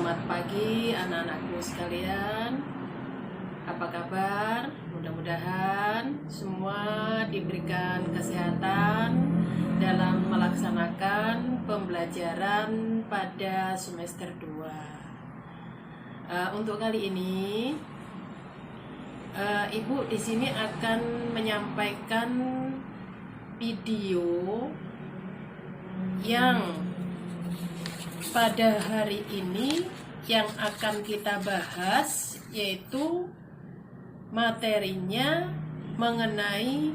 Selamat pagi anak-anakku sekalian. Apa kabar? Mudah-mudahan semua diberikan kesehatan dalam melaksanakan pembelajaran pada semester 2. Untuk kali ini Ibu di sini akan menyampaikan video yang pada hari ini yang akan kita bahas, yaitu materinya mengenai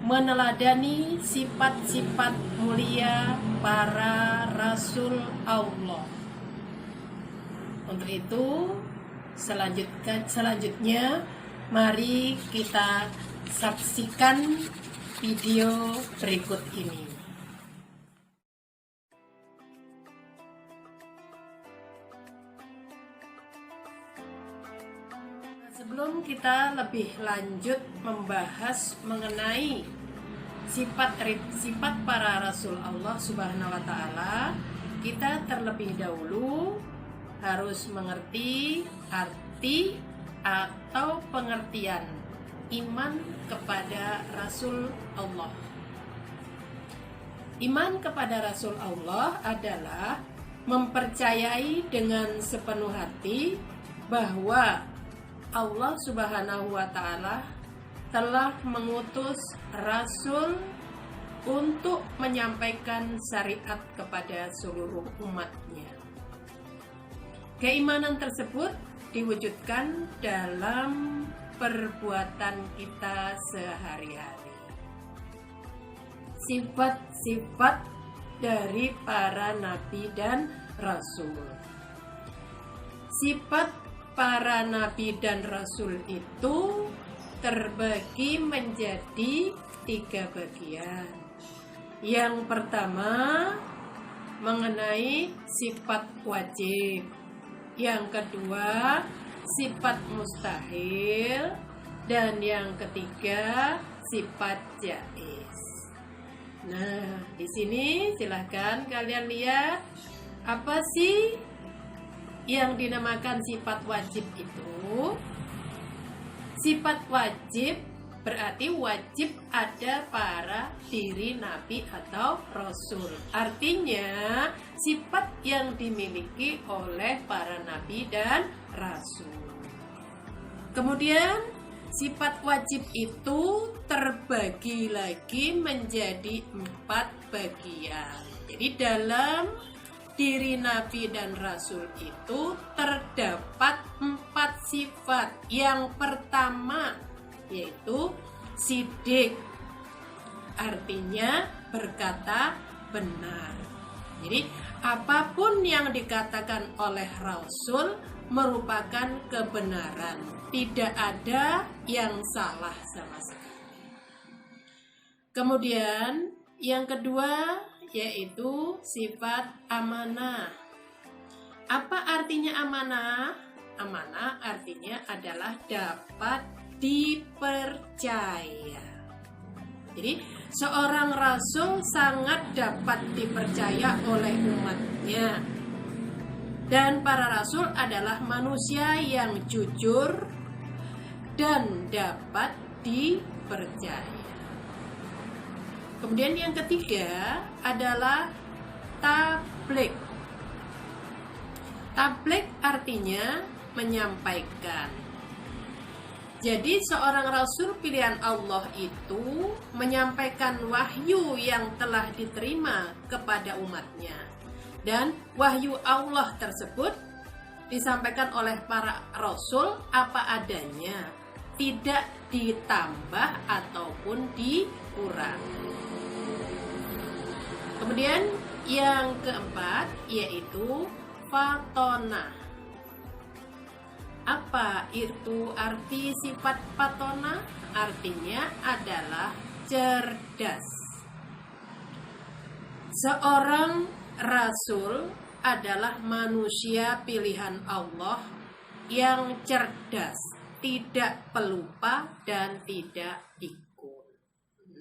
meneladani sifat-sifat mulia para Rasul Allah. Untuk itu selanjutnya mari kita saksikan video berikut ini. Sebelum kita lebih lanjut membahas mengenai sifat para Rasul Allah Subhanahu wa Ta'ala, kita terlebih dahulu harus mengerti arti atau pengertian iman kepada Rasul Allah. Iman kepada Rasul Allah adalah mempercayai dengan sepenuh hati bahwa Allah Subhanahu wa Ta'ala telah mengutus Rasul untuk menyampaikan syariat kepada seluruh umatnya. Keimanan tersebut diwujudkan dalam perbuatan kita sehari-hari. Sifat-sifat dari para nabi dan rasul. Sifat para nabi dan rasul itu terbagi menjadi 3 bagian. Yang pertama mengenai sifat wajib, yang kedua sifat mustahil, dan yang ketiga sifat jaiz. Nah, di sini silahkan kalian lihat apa sih yang dinamakan sifat wajib itu. Sifat wajib berarti wajib ada pada diri nabi atau rasul. Artinya sifat yang dimiliki oleh para nabi dan rasul. Kemudian sifat wajib itu terbagi lagi menjadi 4 bagian. Jadi dalam diri nabi dan rasul itu terdapat 4 sifat. Yang pertama yaitu sidik, artinya berkata benar. Jadi apapun yang dikatakan oleh rasul merupakan kebenaran, tidak ada yang salah sama sekali. Kemudian yang kedua yaitu sifat amanah. Apa artinya amanah? Amanah artinya adalah dapat dipercaya. Jadi seorang rasul sangat dapat dipercaya oleh umatnya. Dan para rasul adalah manusia yang jujur dan dapat dipercaya. Kemudian yang ketiga adalah tabligh. Tabligh artinya menyampaikan. Jadi seorang rasul pilihan Allah itu menyampaikan wahyu yang telah diterima kepada umatnya. Dan wahyu Allah tersebut disampaikan oleh para rasul apa adanya, tidak ditambah ataupun dikurangi. Kemudian yang keempat yaitu fatona. Apa itu arti sifat fatona? Artinya adalah cerdas. Seorang rasul adalah manusia pilihan Allah yang cerdas, tidak pelupa dan tidak pikun.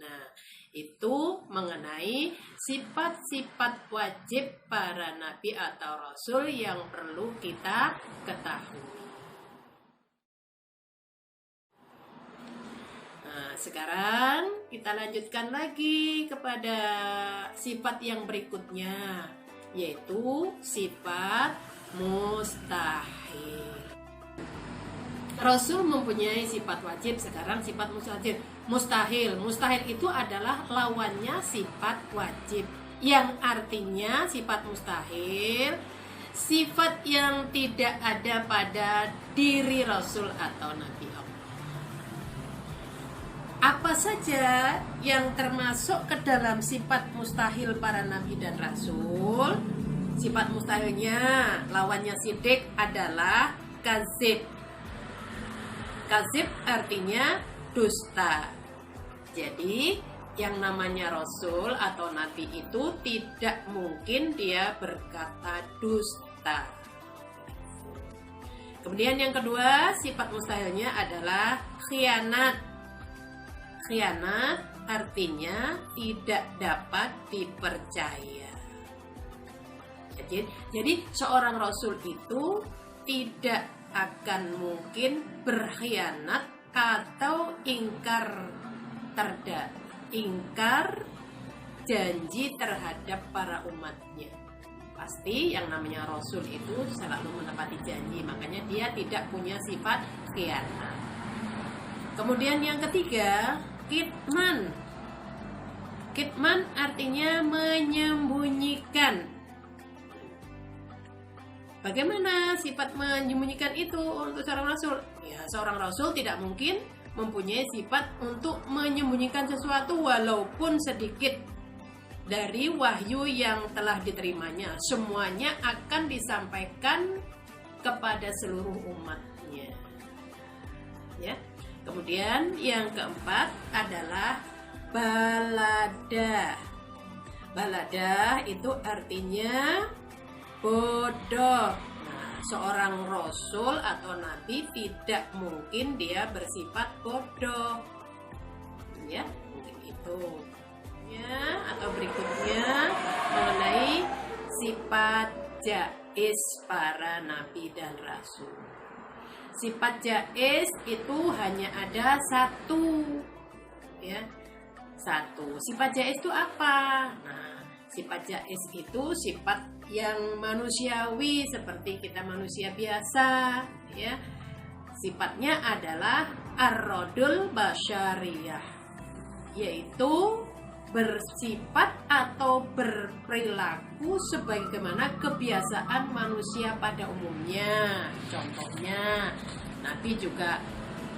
Nah, Itu mengenai sifat-sifat wajib para nabi atau rasul yang perlu kita ketahui. Nah, sekarang kita lanjutkan lagi kepada sifat yang berikutnya, yaitu sifat mustahil. Rasul mempunyai sifat wajib, sekarang sifat mustahil. Mustahil itu adalah lawannya sifat wajib, yang artinya sifat mustahil, sifat yang tidak ada pada diri Rasul atau Nabi Allah. Apa saja yang termasuk ke dalam sifat mustahil para Nabi dan Rasul? Sifat mustahilnya, lawannya sidik adalah kazib. Kazib artinya dusta. Jadi yang namanya Rasul atau Nabi itu tidak mungkin dia berkata dusta. Kemudian yang kedua, sifat mustahilnya adalah khianat. Khianat artinya tidak dapat dipercaya. Jadi seorang Rasul itu tidak akan mungkin berkhianat atau ingkar janji terhadap para umatnya. Pasti yang namanya Rasul itu selalu menepati janji, makanya dia tidak punya sifat khianat. Kemudian yang ketiga, kitman. Kitman artinya menyembunyikan. Bagaimana sifat menyembunyikan itu untuk seorang Rasul? Ya, seorang Rasul tidak mungkin mempunyai sifat untuk menyembunyikan sesuatu walaupun sedikit dari wahyu yang telah diterimanya. Semuanya akan disampaikan kepada seluruh umatnya. Ya. Kemudian yang keempat adalah balada. Balada itu artinya bodoh. Nah, seorang Rasul atau Nabi tidak mungkin dia bersifat bodoh. Ya, mungkin itu. Ya, atau berikutnya mengenai sifat jaiz para Nabi dan Rasul. Sifat jaiz itu hanya ada satu. Ya, satu. Sifat jaiz itu apa? Nah, sifat jaiz itu sifat yang manusiawi seperti kita manusia biasa, ya. Sifatnya adalah ar-radul basyariyah, yaitu bersifat atau berperilaku sebagaimana kebiasaan manusia pada umumnya. Contohnya, Nabi juga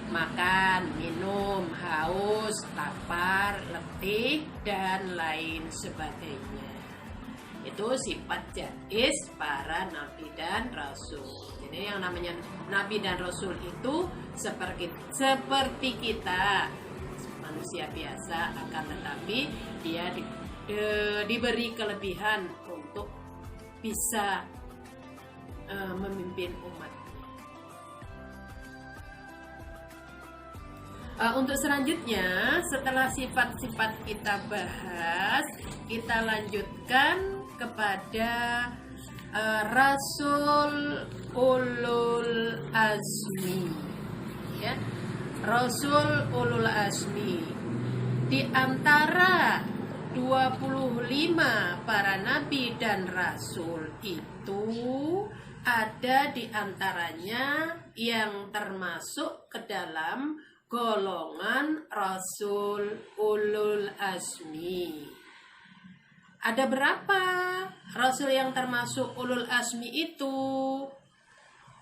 makan, minum, haus, lapar, letih, dan lain sebagainya. Itu sifat jaiz para Nabi dan Rasul. Jadi yang namanya Nabi dan Rasul itu seperti kita, manusia biasa, akan tetapi dia diberi kelebihan untuk bisa memimpin umat. Untuk selanjutnya, setelah sifat-sifat kita bahas, kita lanjutkan kepada Rasul Ulul Azmi, ya. Rasul Ulul Azmi di antara 25 para nabi dan rasul itu ada di antaranya yang termasuk ke dalam golongan Rasul Ulul Azmi. Ada berapa Rasul yang termasuk Ulul Azmi itu?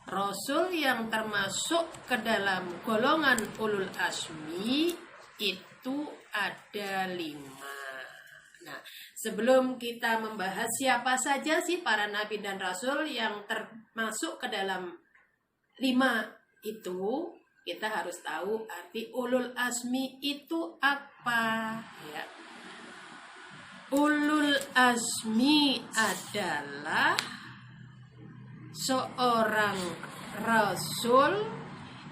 Rasul yang termasuk ke dalam golongan Ulul Azmi itu ada 5. Nah, sebelum kita membahas siapa saja sih para nabi dan rasul yang termasuk ke dalam 5 itu, kita harus tahu arti Ulul Azmi itu apa, ya. Ulul Azmi adalah seorang rasul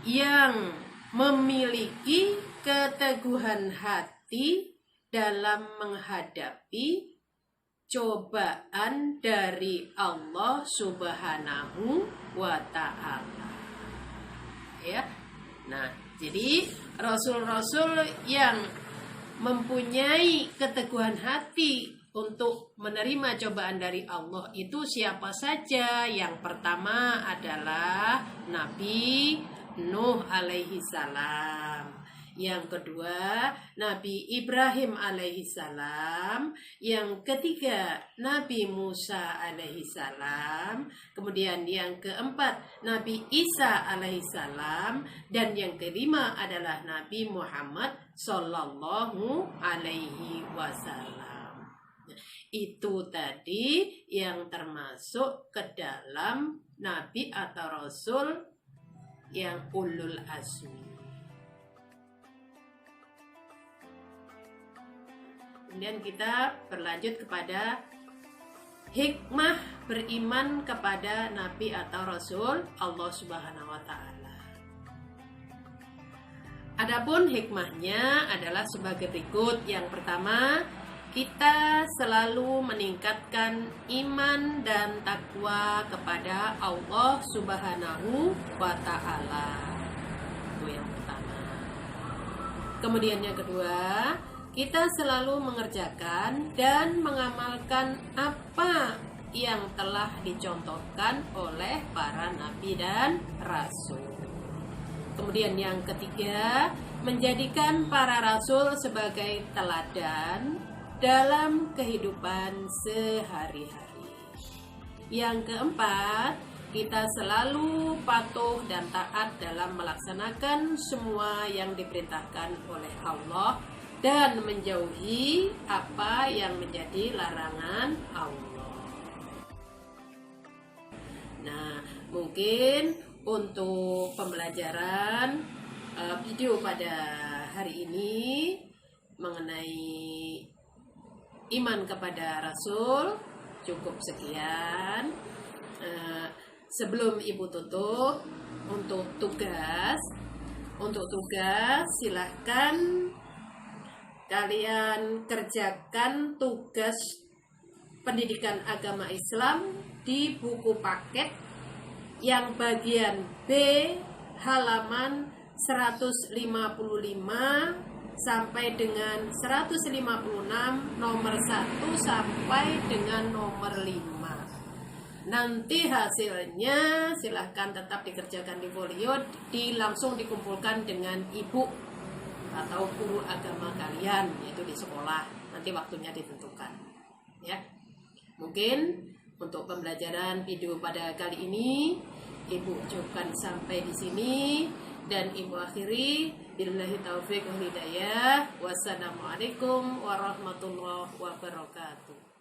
yang memiliki keteguhan hati dalam menghadapi cobaan dari Allah Subhanahu wa Ta'ala. Ya. Nah, jadi rasul-rasul yang mempunyai keteguhan hati untuk menerima cobaan dari Allah itu siapa saja? Yang pertama adalah Nabi Nuh alaihi salam. Yang kedua, Nabi Ibrahim alaihi salam. Yang ketiga, Nabi Musa alaihi salam. Kemudian yang keempat, Nabi Isa alaihi salam. Dan yang kelima adalah Nabi Muhammad sallallahu alaihi wasallam. Itu tadi yang termasuk ke dalam Nabi atau Rasul yang ulul azmi. Kemudian kita berlanjut kepada hikmah beriman kepada Nabi atau Rasul Allah Subhanahu wa Ta'ala. Adapun hikmahnya adalah sebagai berikut. Yang pertama, kita selalu meningkatkan iman dan takwa kepada Allah Subhanahu wa Ta'ala. Itu yang pertama. Kemudian yang kedua, kita selalu mengerjakan dan mengamalkan apa yang telah dicontohkan oleh para nabi dan rasul. Kemudian yang ketiga, menjadikan para rasul sebagai teladan dalam kehidupan sehari-hari. Yang keempat, kita selalu patuh dan taat dalam melaksanakan semua yang diperintahkan oleh Allah dan menjauhi apa yang menjadi larangan Allah. Nah, mungkin untuk pembelajaran video pada hari ini mengenai iman kepada Rasul cukup sekian. Sebelum Ibu tutup, untuk tugas silahkan kalian kerjakan tugas pendidikan agama Islam di buku paket yang bagian B halaman 155 sampai dengan 156 nomor 1 sampai dengan nomor 5. Nanti hasilnya silahkan tetap dikerjakan di folio, langsung dikumpulkan dengan ibu atau guru agama kalian, yaitu di sekolah. Nanti waktunya ditentukan. Ya. Mungkin untuk pembelajaran video pada kali ini Ibu ucapkan sampai di sini dan Ibu akhiri billahi taufik wal hidayah. Wassalamualaikum warahmatullahi wabarakatuh.